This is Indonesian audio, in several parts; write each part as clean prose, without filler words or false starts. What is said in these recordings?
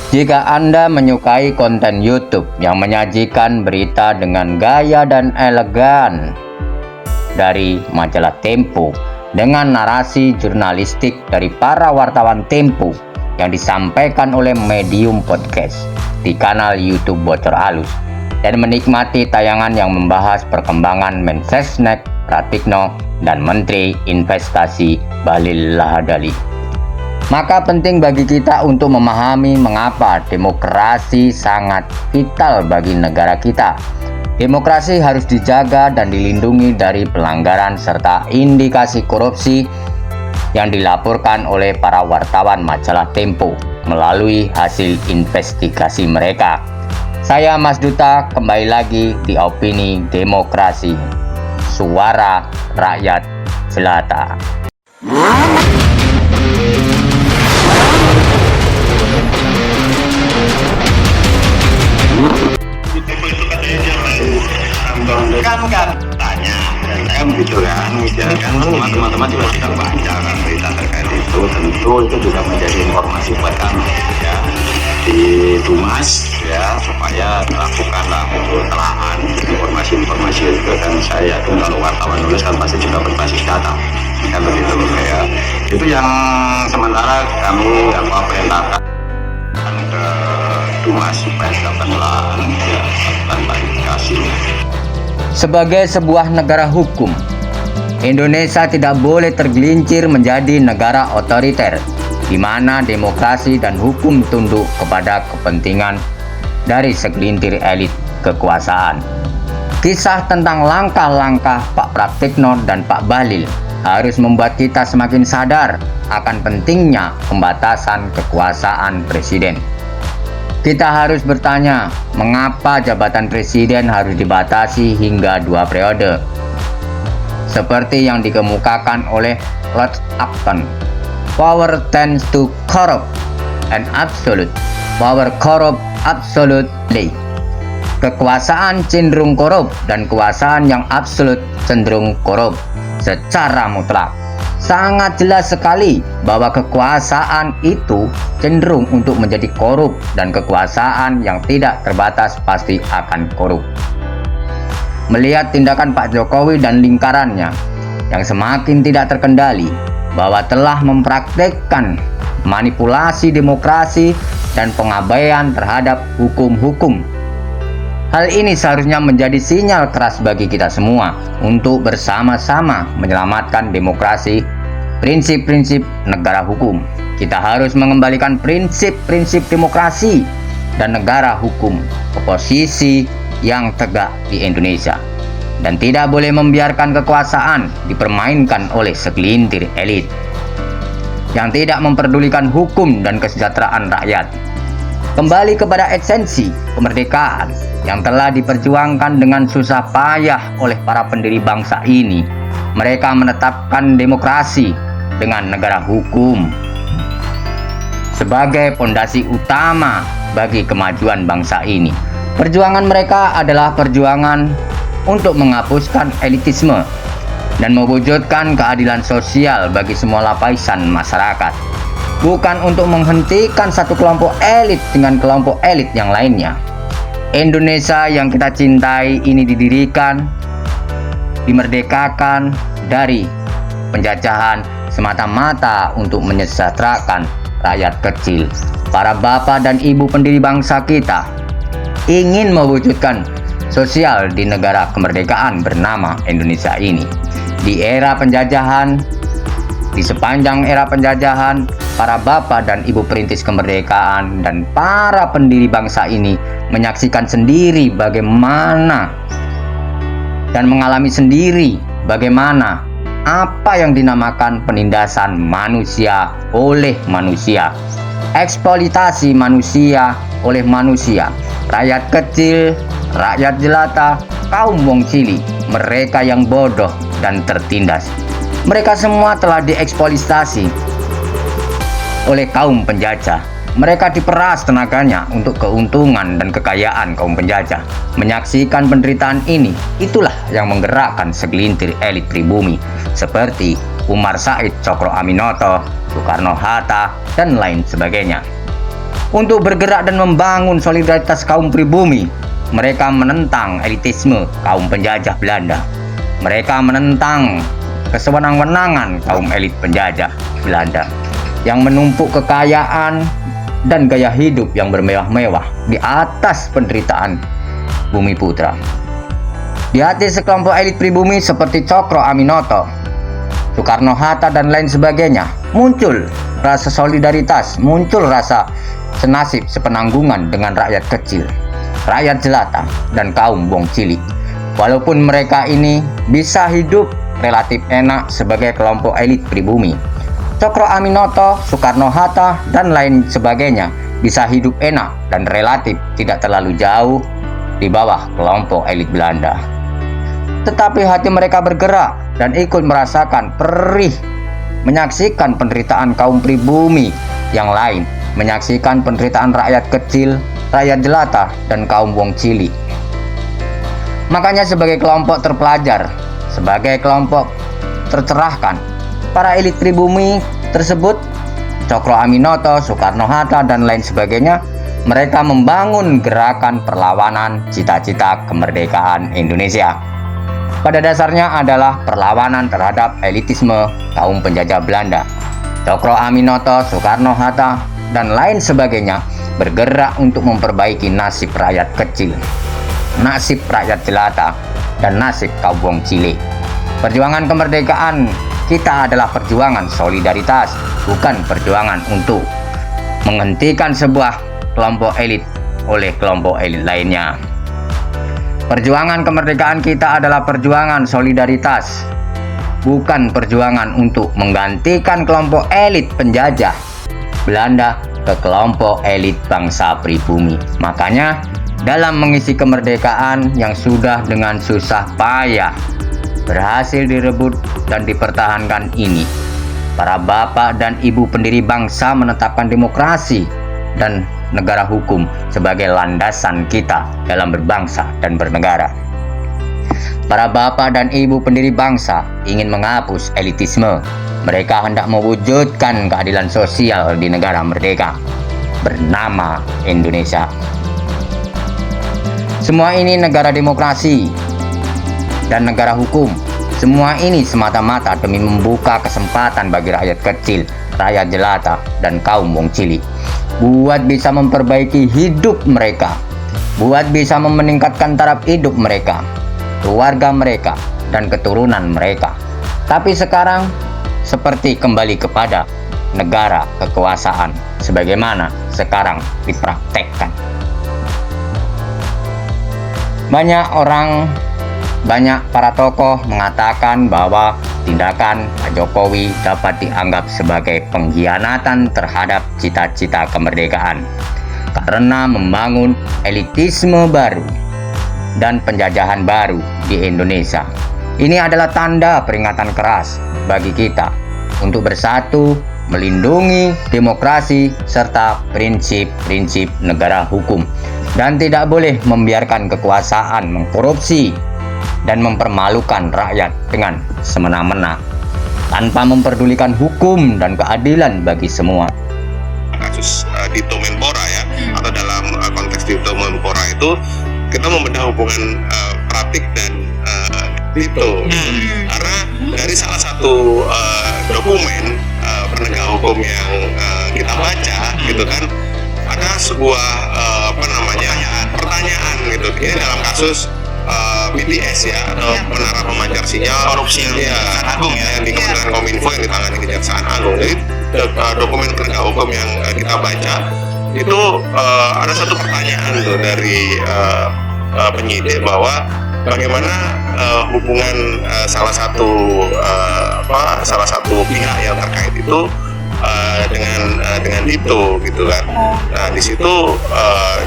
Jika Anda menyukai konten YouTube yang menyajikan berita dengan gaya dan elegan dari majalah Tempo dengan narasi jurnalistik dari para wartawan Tempo yang disampaikan oleh Medium Podcast di kanal YouTube Bocor Alus, dan menikmati tayangan yang membahas perkembangan Mensesnek Pratikno dan Menteri Investasi Bahlil Lahadalia, maka penting bagi kita untuk memahami mengapa demokrasi sangat vital bagi negara kita. Demokrasi harus dijaga dan dilindungi dari pelanggaran serta indikasi korupsi yang dilaporkan oleh para wartawan majalah Tempo melalui hasil investigasi mereka. Saya Mas Duta, kembali lagi di Opini Demokrasi, Suara Rakyat Jelata. Kan tanya, saya begitu kan, misalkan semua teman-teman juga sedang baca kan berita terkait itu, tentu itu juga menjadi informasi buat kami ya di Dumas ya, supaya lakukanlah untuk telahan informasi itu, dan saya yakin kalau wartawan nulis kan pasti juga berbasis data kan begitu ya. Itu yang sementara kami perintahkan ke Dumas supaya dilakukan telahan ya, dan klarifikasi. Sebagai sebuah negara hukum, Indonesia tidak boleh tergelincir menjadi negara otoriter, di mana demokrasi dan hukum tunduk kepada kepentingan dari segelintir elit kekuasaan. Kisah tentang langkah-langkah Pak Pratikno dan Pak Bahlil harus membuat kita semakin sadar akan pentingnya pembatasan kekuasaan presiden. Kita harus bertanya, mengapa jabatan presiden harus dibatasi hingga 2 periode? Seperti yang dikemukakan oleh Lord Acton, power tends to corrupt and absolute power corrupt absolutely. Kekuasaan cenderung korup dan kekuasaan yang absolut cenderung korup secara mutlak. Sangat jelas sekali bahwa kekuasaan itu cenderung untuk menjadi korup, dan kekuasaan yang tidak terbatas pasti akan korup. Melihat tindakan Pak Jokowi dan lingkarannya yang semakin tidak terkendali, bahwa telah mempraktekkan manipulasi demokrasi dan pengabaian terhadap hukum-hukum. Hal ini seharusnya menjadi sinyal keras bagi kita semua untuk bersama-sama menyelamatkan demokrasi, prinsip-prinsip negara hukum. Kita harus mengembalikan prinsip-prinsip demokrasi dan negara hukum ke posisi yang tegak di Indonesia, dan tidak boleh membiarkan kekuasaan dipermainkan oleh segelintir elit yang tidak memperdulikan hukum dan kesejahteraan rakyat. Kembali kepada esensi kemerdekaan yang telah diperjuangkan dengan susah payah oleh para pendiri bangsa ini. Mereka menetapkan demokrasi dengan negara hukum sebagai pondasi utama bagi kemajuan bangsa ini. Perjuangan mereka adalah perjuangan untuk menghapuskan elitisme dan mewujudkan keadilan sosial bagi semua lapisan masyarakat, bukan untuk menghentikan satu kelompok elit dengan kelompok elit yang lainnya. Indonesia yang kita cintai ini didirikan, dimerdekakan dari penjajahan semata-mata untuk menyejahterakan rakyat kecil. Para bapak dan ibu pendiri bangsa kita ingin mewujudkan sosial di negara kemerdekaan bernama Indonesia ini. Di era penjajahan, di sepanjang era penjajahan, para bapak dan ibu perintis kemerdekaan dan para pendiri bangsa ini menyaksikan sendiri bagaimana dan mengalami sendiri bagaimana apa yang dinamakan penindasan manusia oleh manusia, eksploitasi manusia oleh manusia, rakyat kecil, rakyat jelata, kaum wong cilik, mereka yang bodoh dan tertindas. Mereka semua telah dieksploitasi oleh kaum penjajah. Mereka diperas tenaganya untuk keuntungan dan kekayaan kaum penjajah. Menyaksikan penderitaan ini, itulah yang menggerakkan segelintir elit pribumi seperti Umar Said, Cokro Aminoto, Soekarno Hatta, dan lain sebagainya. untuk bergerak dan membangun solidaritas kaum pribumi. Mereka menentang elitisme kaum penjajah Belanda. Mereka menentang kesewenang-wenangan kaum elit penjajah Belanda yang menumpuk kekayaan dan gaya hidup yang bermewah-mewah di atas penderitaan bumi putra. Di hati sekelompok elit pribumi seperti Cokro Aminoto, Soekarno-Hatta dan lain sebagainya, muncul rasa solidaritas, muncul rasa senasib sepenanggungan dengan rakyat kecil, rakyat jelata, dan kaum wong cilik. Walaupun mereka ini bisa hidup relatif enak sebagai kelompok elit pribumi, Cokro Aminoto, Soekarno-Hatta, dan lain sebagainya bisa hidup enak dan relatif tidak terlalu jauh di bawah kelompok elit Belanda. Tetapi hati mereka bergerak dan ikut merasakan perih, menyaksikan penderitaan kaum pribumi yang lain, menyaksikan penderitaan rakyat kecil, rakyat jelata, dan kaum wong cilik. Makanya sebagai kelompok terpelajar, sebagai kelompok tercerahkan, para elit pribumi tersebut, Cokro Aminoto, Soekarno-Hatta, dan lain sebagainya, mereka membangun gerakan perlawanan cita-cita kemerdekaan Indonesia. Pada dasarnya adalah perlawanan terhadap elitisme kaum penjajah Belanda. Cokro Aminoto, Soekarno-Hatta, dan lain sebagainya bergerak untuk memperbaiki nasib rakyat kecil, nasib rakyat jelata, dan nasib kaum wong cilik. Perjuangan kemerdekaan kita adalah perjuangan solidaritas, bukan perjuangan untuk menghentikan sebuah kelompok elit oleh kelompok elit lainnya. Perjuangan kemerdekaan kita adalah perjuangan solidaritas, bukan perjuangan untuk menggantikan kelompok elit penjajah Belanda ke kelompok elit bangsa pribumi. Makanya dalam mengisi kemerdekaan yang sudah dengan susah payah berhasil direbut dan dipertahankan ini, para bapak dan ibu pendiri bangsa menetapkan demokrasi dan negara hukum sebagai landasan kita dalam berbangsa dan bernegara. Para bapak dan ibu pendiri bangsa ingin menghapus elitisme. Mereka hendak mewujudkan keadilan sosial di negara merdeka bernama Indonesia. Semua ini negara demokrasi dan negara hukum. Semua ini semata-mata demi membuka kesempatan bagi rakyat kecil, rakyat jelata, dan kaum wong cilik, buat bisa memperbaiki hidup mereka, buat bisa meningkatkan taraf hidup mereka, keluarga mereka, dan keturunan mereka. Tapi sekarang seperti kembali kepada negara kekuasaan sebagaimana sekarang dipraktekkan. Banyak para tokoh mengatakan bahwa tindakan Pak Jokowi dapat dianggap sebagai pengkhianatan terhadap cita-cita kemerdekaan karena membangun elitisme baru dan penjajahan baru di Indonesia. Ini adalah tanda peringatan keras bagi kita untuk bersatu, melindungi demokrasi serta prinsip-prinsip negara hukum, dan tidak boleh membiarkan kekuasaan mengkorupsi dan mempermalukan rakyat dengan semena-mena tanpa memperdulikan hukum dan keadilan bagi semua. Kasus Dito Menpora ya, atau dalam konteks Dito Menpora itu kita membedah hubungan Pratik dan Dito, karena dari salah satu dokumen penegak hukum yang kita baca gitu kan, ada sebuah pertanyaan gitu. Ini dalam kasus PTS ya, atau Menara Pemancar Sinyal korupsi ya, Agung ya, di Kementerian Kominfo yang ditangani Kejaksaan Agung. Jadi dokumen penegak hukum yang kita baca itu ada satu pertanyaan tuh dari penyidik bahwa bagaimana hubungan salah satu pihak yang terkait itu dengan Dito gitu kan. Nah di situ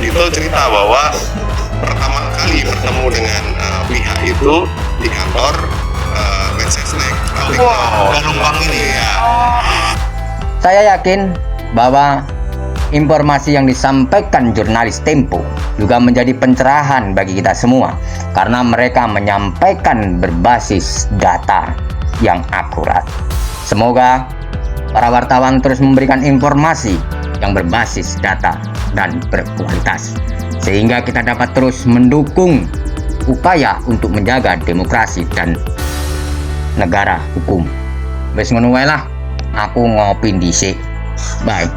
Dito cerita bahwa pertama kali bertemu dengan pihak itu di kantor Mensesnek Galumpang ini ya. Saya yakin bahwa informasi yang disampaikan jurnalis Tempo juga menjadi pencerahan bagi kita semua, karena mereka menyampaikan berbasis data yang akurat. Semoga para wartawan terus memberikan informasi yang berbasis data dan berkualitas, sehingga kita dapat terus mendukung upaya untuk menjaga demokrasi dan negara hukum. Wes ngono wae lah, aku ngopi dhisik. Bye.